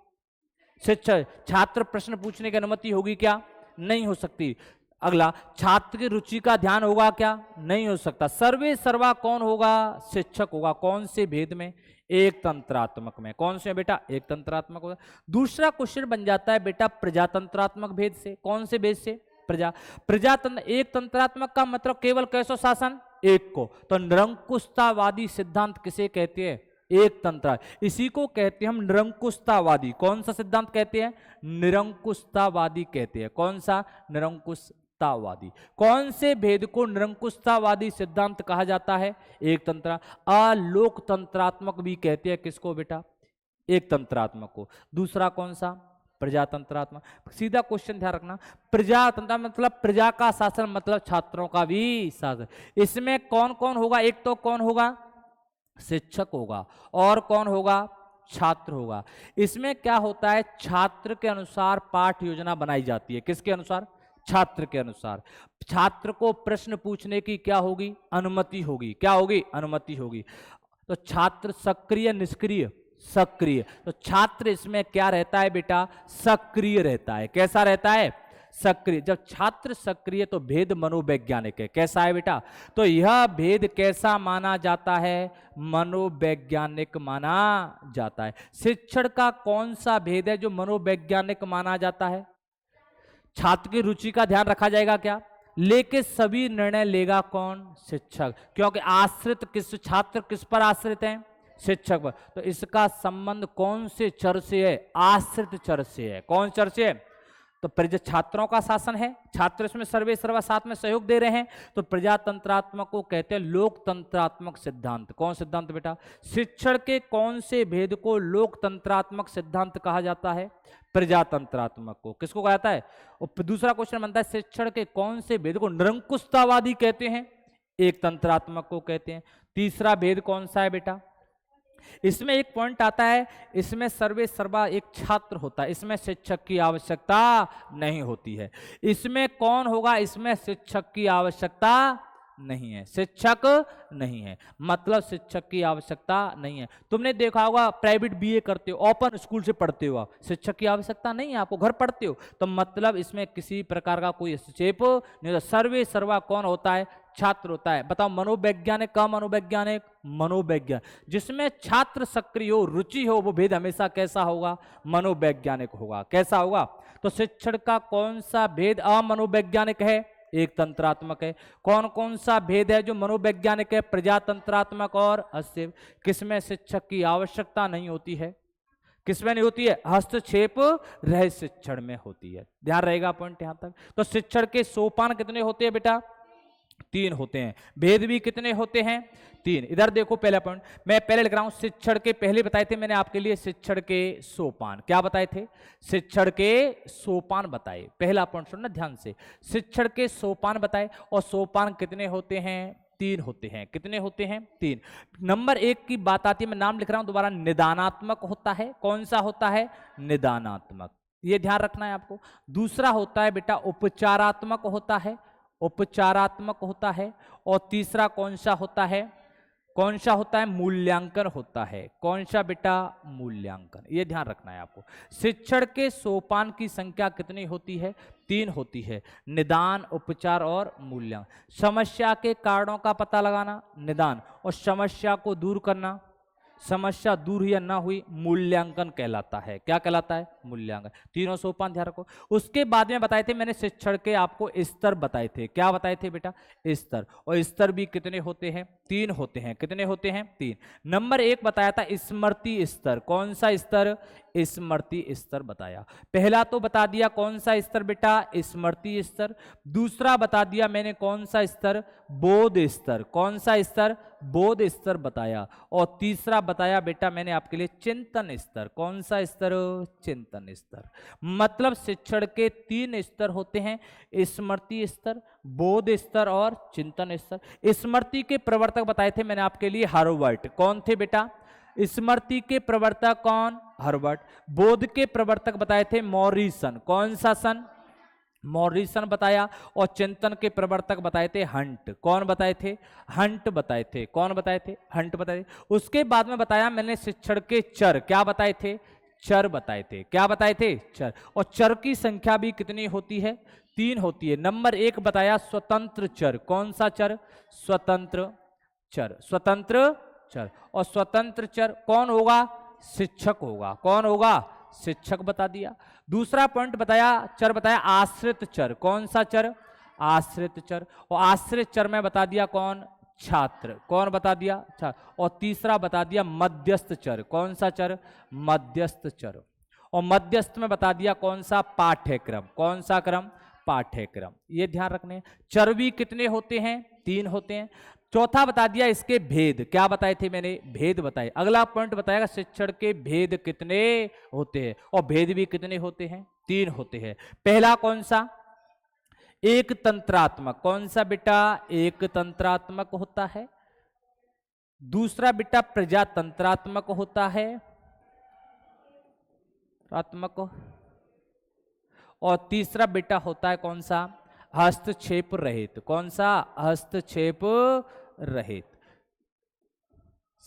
शिक्षक। छात्र प्रश्न पूछने की अनुमति होगी क्या? नहीं हो सकती। अगला, छात्र की रुचि का ध्यान होगा क्या? नहीं हो सकता। सर्वे सर्वा कौन होगा? शिक्षक होगा। कौन से भेद में? एक तंत्रात्मक में। कौन से बेटा? एक तंत्रात्मक होगा। दूसरा क्वेश्चन बन जाता है बेटा प्रजातंत्रात्मक भेद से। कौन से भेद से? प्रजातंत्र। एक तंत्रात्मक का मतलब केवल कैसो शासन? एक को। तो निरंकुशतावादी सिद्धांत किसे कहते हैं? एक तंत्र। इसी को कहते हैं हम निरंकुशतावादी। कौन सा सिद्धांत कहते हैं? निरंकुशतावादी कहते हैं। कौन सा? निरंकुशतावादी। कौन से भेद को निरंकुशतावादी सिद्धांत कहा जाता है? एक तंत्र। अलोकतंत्रात्मक भी कहते हैं किसको बेटा? एक तंत्रात्मक को। दूसरा कौन सा? प्रजातंत्रात्मक। सीधा क्वेश्चन ध्यान रखना, प्रजातंत्र मतलब प्रजा का शासन, मतलब छात्रों का भी शासन। इसमें कौन कौन होगा? एक तो कौन होगा? शिक्षक होगा। और कौन होगा? छात्र होगा। इसमें क्या होता है? छात्र के अनुसार पाठ्य योजना बनाई जाती है। किसके अनुसार? छात्र के अनुसार। छात्र को प्रश्न पूछने की क्या होगी? अनुमति होगी। क्या होगी? अनुमति होगी। तो छात्र सक्रिय निष्क्रिय? सक्रिय। तो छात्र इसमें क्या रहता है बेटा? सक्रिय रहता है। कैसा रहता है? सक्रिय। जब छात्र सक्रिय तो भेद मनोवैज्ञानिक है। कैसा है बेटा? तो यह भेद कैसा माना जाता है? मनोवैज्ञानिक माना जाता है। शिक्षण का कौन सा भेद है जो मनोवैज्ञानिक माना जाता है? छात्र की रुचि का ध्यान रखा जाएगा क्या? लेके सभी निर्णय लेगा कौन? शिक्षक। क्योंकि आश्रित किस, छात्र किस पर आश्रित हैं? शिक्षक पर। तो इसका संबंध कौन से चर से है? आश्रित चर से है। कौन चर से है? तो प्रजा छात्रों का शासन है, छात्र इसमें सर्वे सर्वा साथ में सहयोग दे रहे हैं, तो प्रजातंत्रात्मक को कहते हैं लोकतंत्रात्मक सिद्धांत। कौन सिद्धांत बेटा? शिक्षण के कौन से भेद को लोकतंत्रात्मक सिद्धांत कहा जाता है? प्रजातंत्रात्मक को। किसको कहा जाता है? और दूसरा क्वेश्चन बनता है शिक्षण के कौन से भेद को निरंकुशतावादी कहते हैं? एक तंत्रात्मक को कहते हैं। तीसरा भेद कौन सा है बेटा? इसमें एक पॉइंट आता है, इसमें सर्वे सर्वा एक छात्र होता है, इसमें शिक्षक की आवश्यकता नहीं होती है। इसमें कौन होगा? इसमें शिक्षक की आवश्यकता नहीं है। शिक्षक नहीं है, मतलब शिक्षक की आवश्यकता नहीं है। तुमने देखा होगा प्राइवेट बीए करते हो, ओपन स्कूल से पढ़ते हो, आप शिक्षक की आवश्यकता नहीं है, आपको घर पढ़ते हो, तो मतलब इसमें किसी प्रकार का कोई हस्तक्षेप नहीं होता। सर्वे सर्वा कौन होता है? छात्र होता है। बताओ मनोवैज्ञानिक का मनोवैज्ञानिक? मनोवैज्ञानिक। जिसमें छात्र सक्रिय हो, रुचि हो, वो भेद हमेशा कैसा होगा? मनोवैज्ञानिक होगा। कैसा होगा? तो शिक्षण का कौन सा भेद अमनोवैज्ञानिक है? एक तंत्रात्मक है। कौन कौन सा भेद है जो मनोवैज्ञानिक है? प्रजातंत्रात्मक और हस्तक्षेप। किसमें शिक्षक की आवश्यकता नहीं होती है? किसमें नहीं होती है? हस्तक्षेप रहित शिक्षण में होती है। ध्यान रहेगा पॉइंट यहां तक। तो शिक्षण के सोपान कितने होते हैं बेटा? 3 होते हैं। भेद भी कितने होते हैं? 3। इधर देखो पहला पॉइंट मैं पहले लिख रहा हूं, शिक्षण के पहले बताए थे मैंने आपके लिए शिक्षण के सोपान। क्या बताए थे? शिक्षण के सोपान बताए। पहला पॉइंट सुनना ध्यान से, शिक्षण के सोपान बताए। और सोपान कितने होते हैं? 3 होते हैं। कितने होते हैं? 3। नंबर 1 की बात आती है, मैं नाम लिख रहा हूं दोबारा, निदानात्मक होता है। कौन सा होता है? निदानात्मक, ये ध्यान रखना है आपको। दूसरा होता है बेटा उपचारात्मक होता है, उपचारात्मक होता है। और तीसरा कौन सा होता है? कौन सा होता है? मूल्यांकन होता है। कौन सा बेटा? मूल्यांकन। ये ध्यान रखना है आपको। शिक्षण के सोपान की संख्या कितनी होती है? 3 होती है। निदान, उपचार और मूल्यांकन। समस्या के कारणों का पता लगाना निदान, और समस्या को दूर करना, समस्या दूर हुई या ना हुई, मूल्यांकन कहलाता है। क्या कहलाता है? मूल्यांकन। तीनों सोपान ध्यान रखो। उसके बाद में बताए थे मैंने शिक्षण के आपको स्तर बताए थे। क्या बताए थे बेटा? स्तर। और स्तर भी कितने होते हैं? 3 होते हैं। कितने होते हैं? 3। नंबर 1 बताया था स्मृति स्तर। कौन सा स्तर? स्मृति स्तर बताया। पहला तो बता दिया कौन सा स्तर बेटा? स्मृति स्तर। दूसरा बता दिया मैंने कौन सा स्तर? बोध स्तर। कौन सा स्तर? बोध स्तर बताया। और तीसरा बताया बेटा मैंने आपके लिए चिंतन स्तर। कौन सा स्तर? चिंतन स्तर। मतलब शिक्षण के 3 स्तर होते हैं, स्मृति स्तर, बोध स्तर और चिंतन स्तर। स्मृति के प्रवर्तक बताए थे मैंने आपके लिए हर्बर्ट। कौन थे बेटा? स्मृति के प्रवर्तक कौन? हर्बर्ट। बोध के प्रवर्तक बताए थे मॉरिसन। कौन सा सन? मॉरिसन बताया। और चिंतन के प्रवर्तक बताए थे हंट। कौन बताए थे? हंट बताए थे। कौन बताए थे? हंट बताए थे। उसके बाद में बताया मैंने शिक्षण के चर। क्या बताए थे? चर बताए थे। क्या बताए थे? चर। और चर की संख्या भी कितनी होती है? 3 होती है। नंबर 1 बताया स्वतंत्र चर। कौन सा चर? स्वतंत्र चर। स्वतंत्र चर। और स्वतंत्र चर कौन होगा? शिक्षक होगा। कौन होगा? शिक्षक बता दिया। दूसरा पॉइंट बताया, चर बताया आश्रित चर। कौन सा चर? आश्रित चर। और आश्रित चर में बता दिया कौन? छात्र। कौन बता दिया? छात्र। और तीसरा बता दिया मध्यस्थ चर। कौन सा चर? मध्यस्थ चर। और मध्यस्थ में बता दिया कौन सा? पाठ्यक्रम। कौन सा क्रम? पाठ्यक्रम। ये ध्यान रखने। चर भी कितने होते हैं? 3 होते हैं। चौथा बता दिया इसके भेद। क्या बताए थे मैंने? भेद बताए। अगला पॉइंट बताएगा शिक्षण के भेद कितने होते हैं, और भेद भी कितने होते हैं? 3 होते हैं। पहला कौन सा? एक तंत्रात्मक। कौन सा बेटा? एक तंत्रात्मक होता है। दूसरा बेटा प्रजातंत्रात्मक होता है, और तीसरा बेटा होता है कौन सा? हस्तक्षेप रहित। कौन सा? हस्तक्षेप रहित।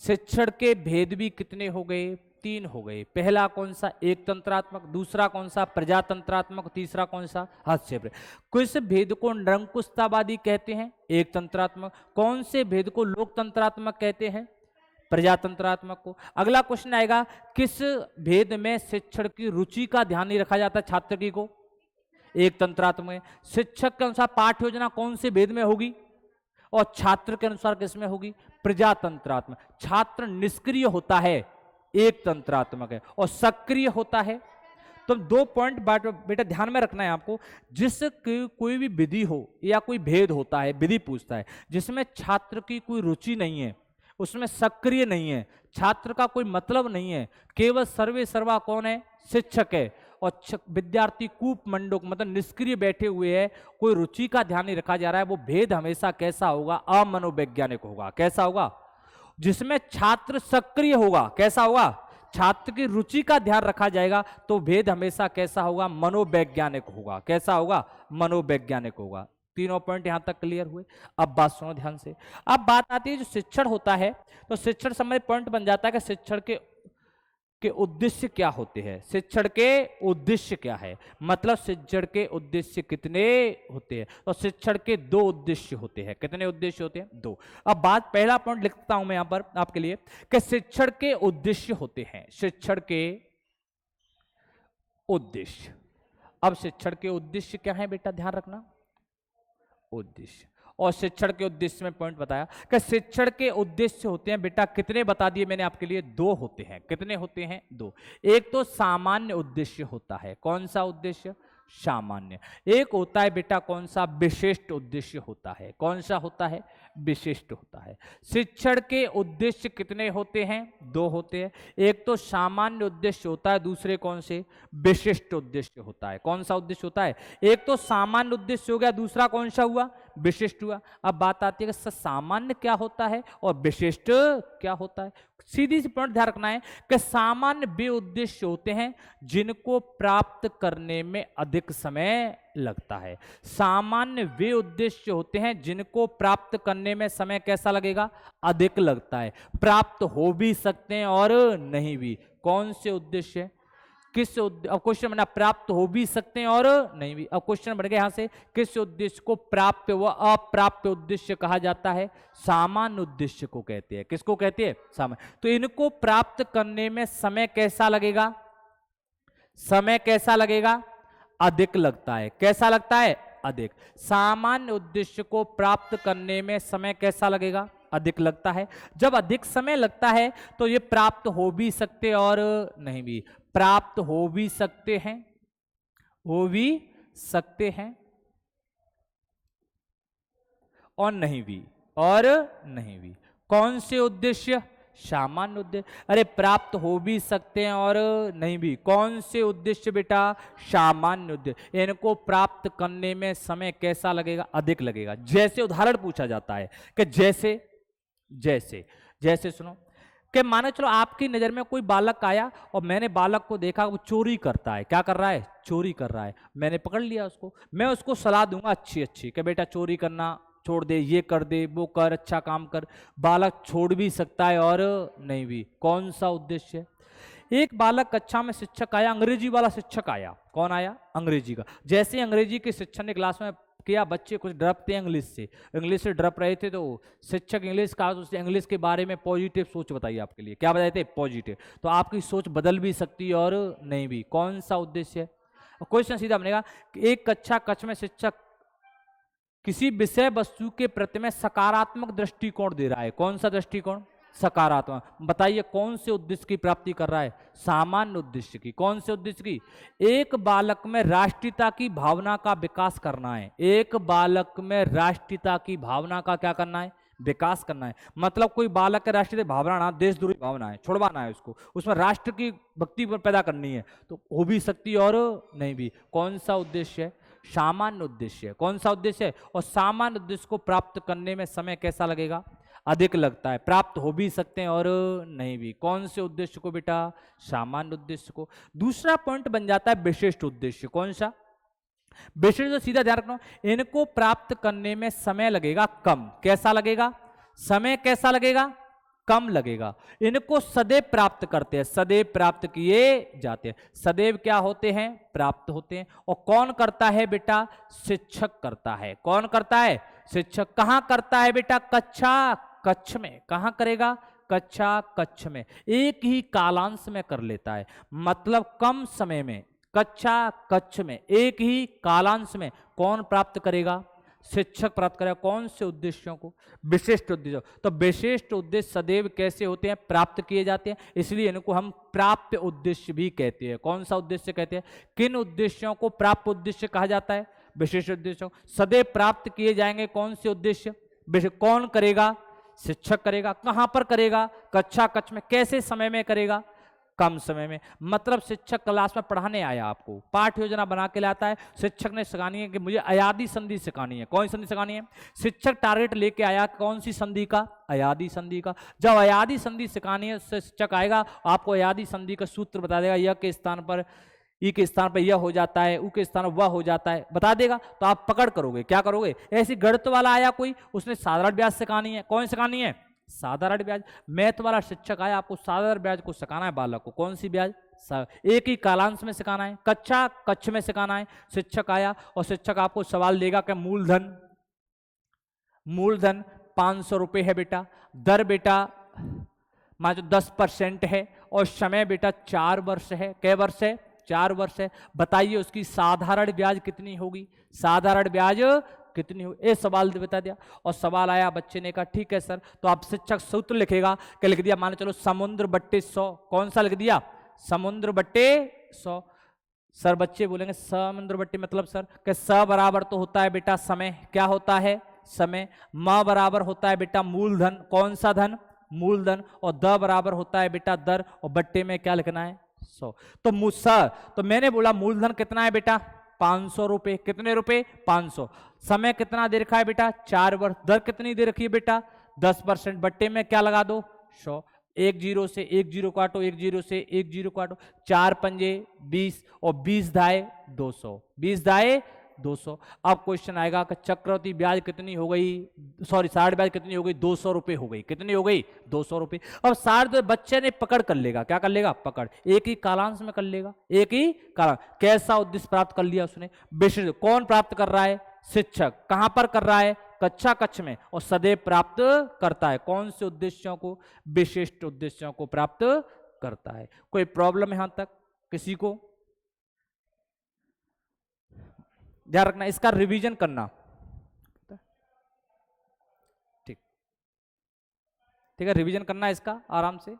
शिक्षण के भेद भी कितने हो गए? तीन हो गए। पहला कौन सा? एक तंत्रात्मक। दूसरा कौन सा? प्रजातंत्रात्मक। तीसरा कौन सा? हस्तक्षेप। किस भेद को निरंकुशतावादी कहते हैं? एक तंत्रात्मक। कौन से भेद को लोकतंत्रात्मक कहते हैं? प्रजातंत्रात्मक को। अगला क्वेश्चन आएगा, किस भेद में शिक्षण की रुचि का ध्यान नहीं रखा जाता छात्र की को? एक तंत्रात्मक में। शिक्षक के अनुसार पाठ्य योजना कौन से भेद में होगी और छात्र के अनुसार किस में होगी? प्रजातंत्रात्मक। छात्र निष्क्रिय होता है, एक तंत्रात्मक है, और सक्रिय होता है। तो दो पॉइंट बेटा ध्यान में रखना है आपको। जिस कोई भी विधि हो या कोई भेद होता है, विधि पूछता है, जिसमें छात्र की कोई रुचि नहीं है, उसमें सक्रिय नहीं है, छात्र का कोई मतलब नहीं है, केवल सर्वे सर्वा कौन है? शिक्षक है, और विद्यार्थी कूप मंडूक मतलब निष्क्रिय बैठे हुए है, कोई रुचि का ध्यान नहीं रखा जा रहा है, वो भेद हमेशा कैसा होगा? अमनोवैज्ञानिक होगा। कैसा होगा? जिसमें छात्र सक्रिय होगा। कैसा होगा? छात्र की रुचि का ध्यान रखा जाएगा, तो भेद हमेशा कैसा होगा? मनोवैज्ञानिक होगा। कैसा होगा? मनोवैज्ञानिक होगा। तीनों पॉइंट यहां तक क्लियर हुए। अब बात सुनो ध्यान से। अब बात आती है जो शिक्षण होता है, तो शिक्षण समय पॉइंट बन जाता है कि शिक्षण के उद्देश्य क्या होते हैं? शिक्षण के उद्देश्य क्या है? मतलब शिक्षण के उद्देश्य कितने होते हैं? तो शिक्षण के दो उद्देश्य होते हैं। कितने उद्देश्य होते हैं? दो। अब बात, पहला पॉइंट लिखता हूं मैं यहां पर आपके लिए कि शिक्षण के उद्देश्य होते हैं। शिक्षण के उद्देश्य। अब शिक्षण के उद्देश्य क्या है बेटा? ध्यान रखना, उद्देश्य। और शिक्षण के उद्देश्य में पॉइंट बताया कि शिक्षण के उद्देश्य होते हैं बेटा, कितने बता दिए मैंने आपके लिए? दो होते हैं। कितने होते हैं? दो। एक तो सामान्य उद्देश्य होता है। कौन सा उद्देश्य? सामान्य। एक होता है बेटा कौन सा? विशिष्ट उद्देश्य होता है। कौन सा होता है? विशिष्ट होता है। शिक्षण के उद्देश्य कितने होते हैं? दो होते हैं। एक तो सामान्य उद्देश्य होता है, दूसरे कौन से? विशिष्ट उद्देश्य होता है। कौन सा उद्देश्य होता है? एक तो सामान्य उद्देश्य हो गया, दूसरा कौन सा हुआ? विशिष्ट हुआ। अब बात आती है कि सामान्य क्या होता है और विशिष्ट क्या होता है। सीधी सी पॉइंट ध्यान रखना है कि सामान्य वे उद्देश्य होते हैं जिनको प्राप्त करने में अधिक समय लगता है। सामान्य वे उद्देश्य होते हैं जिनको प्राप्त करने में समय कैसा लगेगा? अधिक लगता है। प्राप्त हो भी सकते हैं और नहीं भी। कौन से उद्देश्य? किस अब क्वेश्चन बना, प्राप्त हो भी सकते हैं और नहीं भी। अब क्वेश्चन बन गया यहां से, किस उद्देश्य को प्राप्त व अप्राप्त उद्देश्य कहा जाता है? सामान्य उद्देश्य को कहते हैं। किसको कहते हैं? सामान्य। तो इनको प्राप्त करने में समय कैसा लगेगा? समय कैसा लगेगा? अधिक लगता है। कैसा लगता है? अधिक। सामान्य उद्देश्य को प्राप्त करने में समय कैसा लगेगा? अधिक लगता है। जब अधिक समय लगता है तो ये प्राप्त हो भी सकते और नहीं भी। प्राप्त हो भी सकते हैं, हो भी सकते हैं, और नहीं भी, और नहीं भी। कौन से उद्देश्य? सामान्य उद्देश्य। अरे प्राप्त हो भी सकते हैं और नहीं भी। कौन से उद्देश्य बेटा? सामान्य उद्देश्य। इनको प्राप्त करने में समय कैसा लगेगा? अधिक लगेगा। जैसे उदाहरण पूछा जाता है कि जैसे जैसे जैसे सुनो कि मानो चलो आपकी नजर में कोई बालक आया और मैंने बालक को देखा वो चोरी करता है। क्या कर रहा है? चोरी कर रहा है। मैंने पकड़ लिया उसको। मैं उसको सलाह दूंगा अच्छी अच्छी कि बेटा चोरी करना छोड़ दे, ये कर दे, वो कर, अच्छा काम कर। बालक छोड़ भी सकता है और नहीं भी। कौन सा उद्देश्य? एक बालक कक्षा में शिक्षक आया, अंग्रेजी वाला शिक्षक आया। कौन आया? अंग्रेजी का। जैसे अंग्रेजी के शिक्षक ने क्लास में किया, बच्चे कुछ डरते हैं इंग्लिश से डर रहे थे, तो शिक्षक इंग्लिश का उससे इंग्लिश के बारे में पॉजिटिव सोच बताइए आपके लिए। क्या बताए थे? पॉजिटिव। तो आपकी सोच बदल भी सकती है और नहीं भी। कौन सा उद्देश्य है? क्वेश्चन सीधा बनेगा कि एक कक्षा में शिक्षक किसी विषय वस्तु के प्रति में सकारात्मक दृष्टिकोण दे रहा है। कौन सा दृष्टिकोण? सकारात्मक। बताइए कौन से उद्देश्य की प्राप्ति कर रहा है? सामान्य उद्देश्य की। कौन से उद्देश्य की? एक बालक में राष्ट्रीयता की भावना का विकास करना है। एक बालक में राष्ट्रीयता की भावना का क्या करना है? विकास करना है। मतलब कोई बालक के राष्ट्रीय भावना ना, देशद्रोही भावना है, छुड़वाना है उसको, उसमें राष्ट्र की भक्ति पैदा करनी है। तो हो भी सकती है और नहीं भी। कौन सा उद्देश्य है? सामान्य उद्देश्य है। कौन सा उद्देश्य है? और सामान्य उद्देश्य को प्राप्त करने में समय कैसा लगेगा? अधिक लगता है। प्राप्त हो भी सकते हैं और नहीं भी। कौन से उद्देश्य को बेटा? सामान्य उद्देश्य को। दूसरा पॉइंट बन जाता है विशिष्ट उद्देश्य। कौन सा? विशिष्ट। तो सीधा ध्यान रखना, इनको प्राप्त करने में समय लगेगा कम। कैसा लगेगा? समय कैसा लगेगा? कम लगेगा। इनको सदैव प्राप्त करते हैं, सदैव प्राप्त किए जाते हैं। सदैव क्या होते हैं? प्राप्त होते हैं। और कौन करता है बेटा? शिक्षक करता है। कौन करता है? शिक्षक। कहां करता है बेटा? कक्षा कक्ष में। कहां करेगा? कक्षा कक्ष में। एक ही कालांश में कर लेता है, मतलब कम समय में कक्षा कक्ष में एक ही कालांश में कौन प्राप्त करेगा? शिक्षक प्राप्त करेगा। कौन से उद्देश्यों को? विशिष्ट उद्देश्यों। तो विशिष्ट उद्देश्य सदैव कैसे होते हैं? प्राप्त किए जाते हैं, इसलिए इनको हम प्राप्य उद्देश्य भी कहते हैं। कौन सा उद्देश्य कहते हैं? किन उद्देश्यों को प्राप्य उद्देश्य कहा जाता है? विशिष्ट उद्देश्यों। सदैव प्राप्त किए जाएंगे कौन से उद्देश्य? कौन करेगा? शिक्षक करेगा। कहां पर करेगा? कक्षा कक्ष में। कैसे समय में करेगा? कम समय में। मतलब शिक्षक क्लास में पढ़ाने आया, आपको पाठ योजना बना के लाता है, शिक्षक ने सिखानी है कि मुझे अयादी संधि सिखानी है। कौन सी संधि सिखानी है? शिक्षक टारगेट लेके आया कौन सी संधि का? अयादी संधि का। जब अयादी संधि सिखानी है, शिक्षक आएगा आपको अयादी संधि का सूत्र बता देगा। यह के स्थान पर ई के स्थान पर यह हो जाता है, ऊ के स्थान पर वह हो जाता है, बता देगा। तो आप पकड़ करोगे, क्या करोगे? ऐसी गणित वाला आया कोई, उसने साधारण ब्याज सिखानी है। कौन सिखानी है? साधारण ब्याज। मैथ वाला शिक्षक आया, आपको साधारण ब्याज को सिखाना है बालक को। कौन सी ब्याज? एक ही कालांश में सिखाना है, कक्षा कक्ष में सिखाना है। शिक्षक आया और शिक्षक आपको सवाल देगा कि मूलधन 500 रुपए है बेटा, दर बेटा मान लो 10% है, और समय बेटा 4 वर्ष है। कै वर्ष है? 4 वर्ष है। बताइए उसकी साधारण ब्याज कितनी होगी? साधारण ब्याज कितनी हो? ये सवाल बता दिया। और सवाल आया, बच्चे ने कहा ठीक है सर। तो आप शिक्षक सूत्र लिखेगा कि लिख दिया, मान चलो समुद्र बट्टे 100। कौन सा लिख दिया? समुद्र बट्टे 100। सर बच्चे बोलेंगे समुद्र बट्टे मतलब सर कि स बराबर तो होता है बेटा समय। क्या होता है? समय। म बराबर होता है बेटा मूलधन। कौन सा धन? मूलधन। और द बराबर होता है बेटा दर, और बट्टे में क्या लिखना है? 100। तो मैंने बोला मूलधन कितना है बेटा? 500 रुपए। कितने रुपए? 500। समय कितना दे रखा है बेटा? 4 वर्ष। दर कितनी दे रखी है बेटा? 10%। बट्टे में क्या लगा दो? 100। एक जीरो से एक जीरो काटो, एक जीरो से एक जीरो काटो। 4 पंजे 20, और 20 दाए 200। 20 दाए 200। अब क्वेश्चन आएगा कि चक्रवृद्धि ब्याज कितनी हो गई? सॉरी, साढ़ ब्याज कितनी हो गई? 200 रुपए हो गई। कितनी हो गई? 200 रुपए। अब साढ़ बच्चे ने पकड़ कर लेगा। क्या कर लेगा? पकड़। एक ही कालांश में कर लेगा, एक ही कालांश। कैसा उद्देश्य प्राप्त कर लिया उसने? विशिष्ट। कौन प्राप्त कर रहा है? शिक्षक। कहां पर कर रहा है? कक्षा कक्ष में। और सदैव प्राप्त करता है कौन से उद्देश्यों को? विशिष्ट उद्देश्यों को प्राप्त करता है। कोई प्रॉब्लम यहां तक किसी को? ध्यान रखना, इसका रिवीजन करना। ठीक ठीक है, रिवीजन करना इसका आराम से।